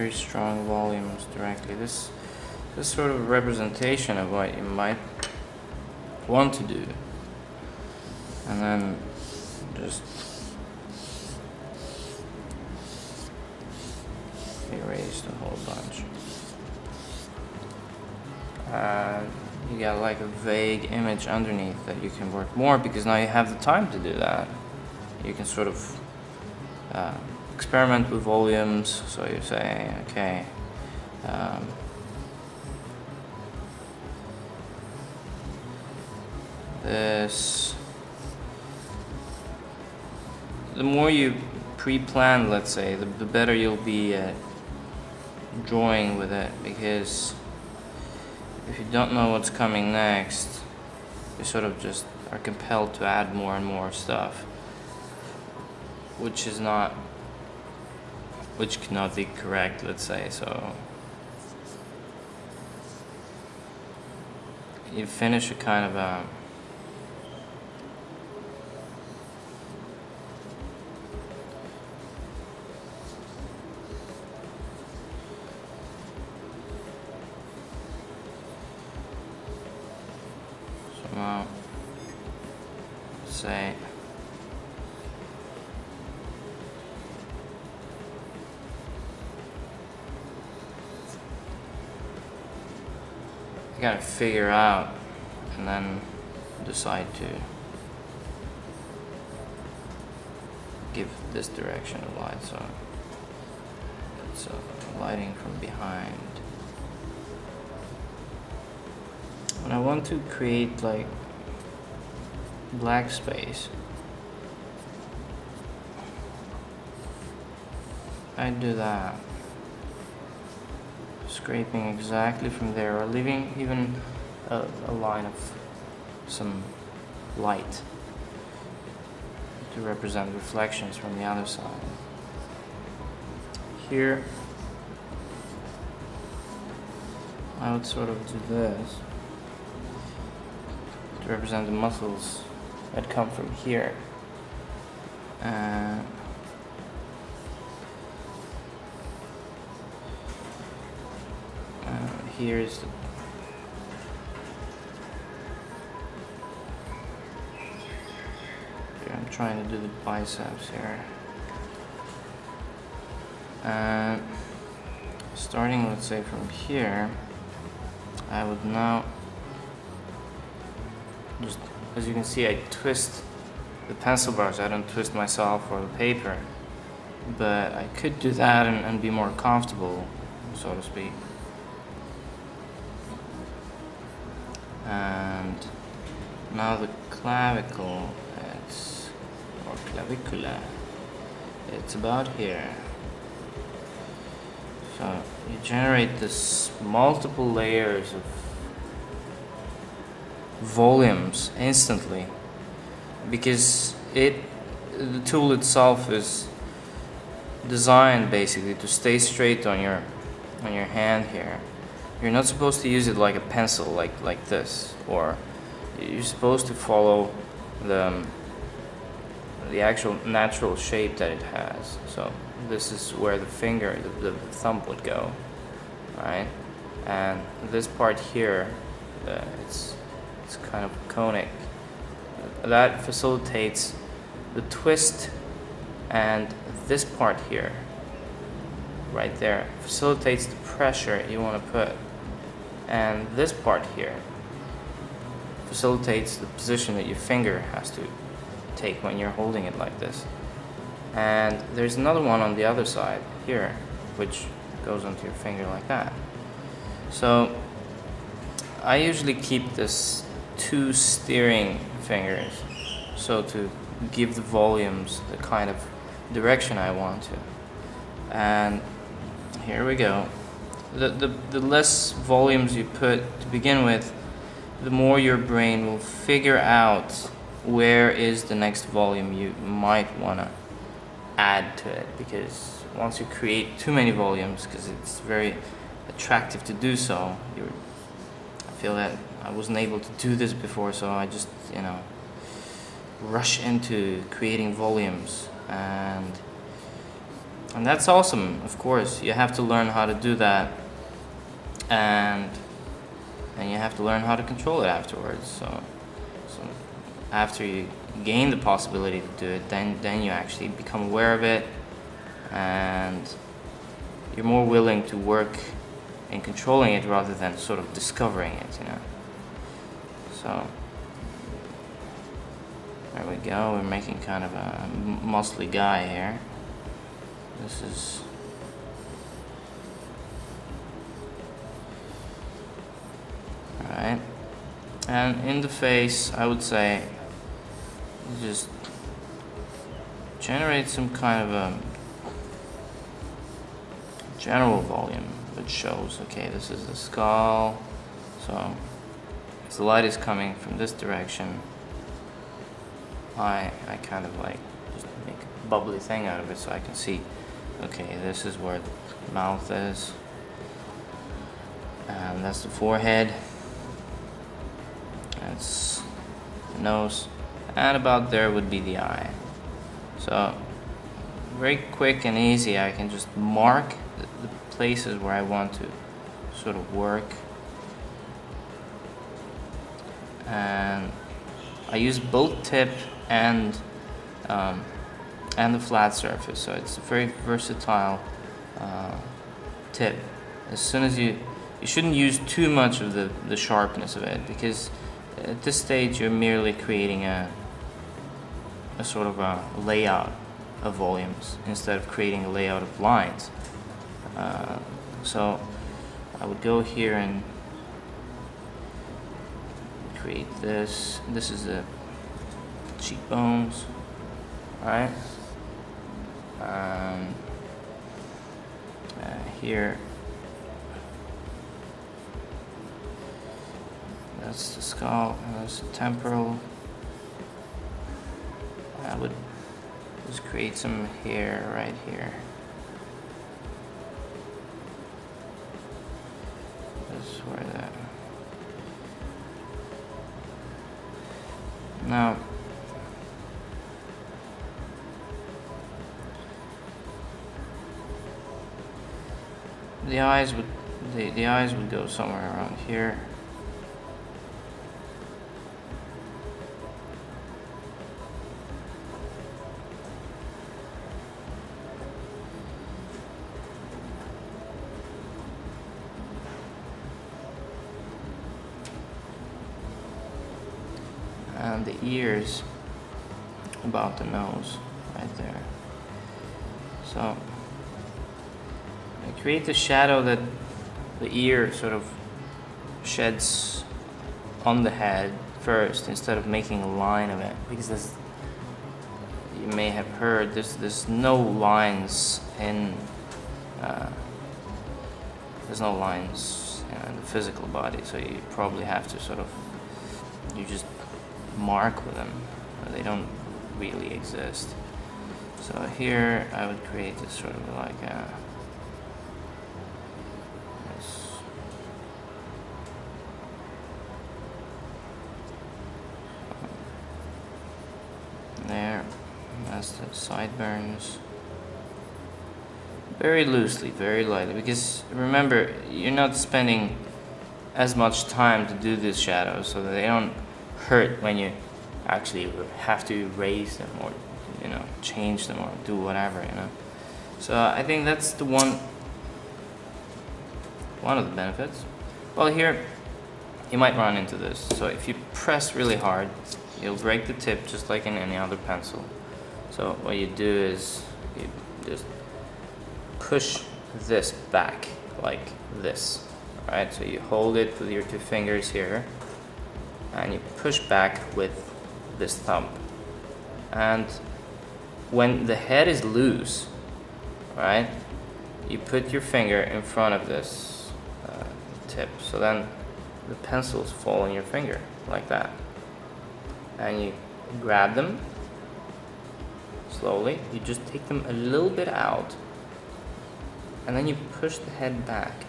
very strong volumes directly. This sort of representation of what you might want to do, and then just erase the whole bunch. You got like a vague image underneath that you can work more, because now you have the time to do that. You can sort of experiment with volumes. So you say, okay, this, the more you pre-plan, let's say, the better you'll be at drawing with it, because if you don't know what's coming next, you sort of just are compelled to add more and more stuff, which cannot be correct, let's say. So you finish a kind of a now, say you gotta figure out and then decide to give this direction of light, so it's lighting from behind. When I want to create like black space, I do that, scraping exactly from there, or leaving even a line of some light to represent reflections from the other side. Here I would sort of do this to represent the muscles that come from here. Here's the I'm trying to do the biceps here. Starting, let's say, from here, I would now just, as you can see, I twist the pencil brush. I don't twist myself or the paper, but I could do that and be more comfortable, so to speak. And now the clavicle, or clavicula, it's about here. So you generate this multiple layers of volumes instantly, because the tool itself is designed basically to stay straight on your hand here. You're not supposed to use it like a pencil, like this, or you're supposed to follow the actual natural shape that it has. So this is where the finger, the thumb would go, right? And this part here, it's kind of conic. That facilitates the twist, and this part here, right there, facilitates the pressure you want to put, and this part here facilitates the position that your finger has to take when you're holding it like this. And there's another one on the other side here, which goes onto your finger like that. So I usually keep this 2 steering fingers, so to give the volumes the kind of direction I want to. And here we go. The less volumes you put to begin with, the more your brain will figure out where is the next volume you might want to add to it. Because once you create too many volumes, because it's very attractive to do so, I feel that I wasn't able to do this before, so I just, rush into creating volumes, and And that's awesome, of course. You have to learn how to do that, and you have to learn how to control it afterwards. So after you gain the possibility to do it, then you actually become aware of it, and you're more willing to work in controlling it rather than sort of discovering it, you know. So there we go. We're making kind of a muscly guy here. This is alright. And in the face, I would say just generate some kind of a general volume which shows, okay, this is the skull. So as the light is coming from this direction, I kind of like just make a bubbly thing out of it so I can see, okay, this is where the mouth is, and that's the forehead, that's the nose, and about there would be the eye. So very quick and easy, I can just mark the places where I want to sort of work, and I use both tip and the flat surface, so it's a very versatile tip. As soon as you shouldn't use too much of the sharpness of it, because at this stage you're merely creating a sort of a layout of volumes instead of creating a layout of lines. So I would go here and create this. This is the cheekbones, alright? Here, that's the skull, and that's the temporal. I would just create some hair right here. This is where that. Now, the eyes would go somewhere around here. And the ears about the nose right there. So I create the shadow that the ear sort of sheds on the head first, instead of making a line of it, because this, you may have heard, there's no lines in in the physical body, so you probably have to sort of, you just mark with them. They don't really exist. So here I would create this sort of like a there. That's the sideburns. Very loosely, very lightly, because remember, you're not spending as much time to do these shadows, so that they don't hurt when you actually have to erase them, or change them, or do whatever, So I think that's the one of the benefits. Well, here you might run into this. So if you press really hard, you'll break the tip just like in any other pencil. So what you do is you just push this back like this. Alright, so you hold it with your two fingers here, and you push back with this thumb. And when the head is loose, right, you put your finger in front of this tip, so then the pencils fall in your finger like that, and you grab them slowly. You just take them a little bit out, and then you push the head back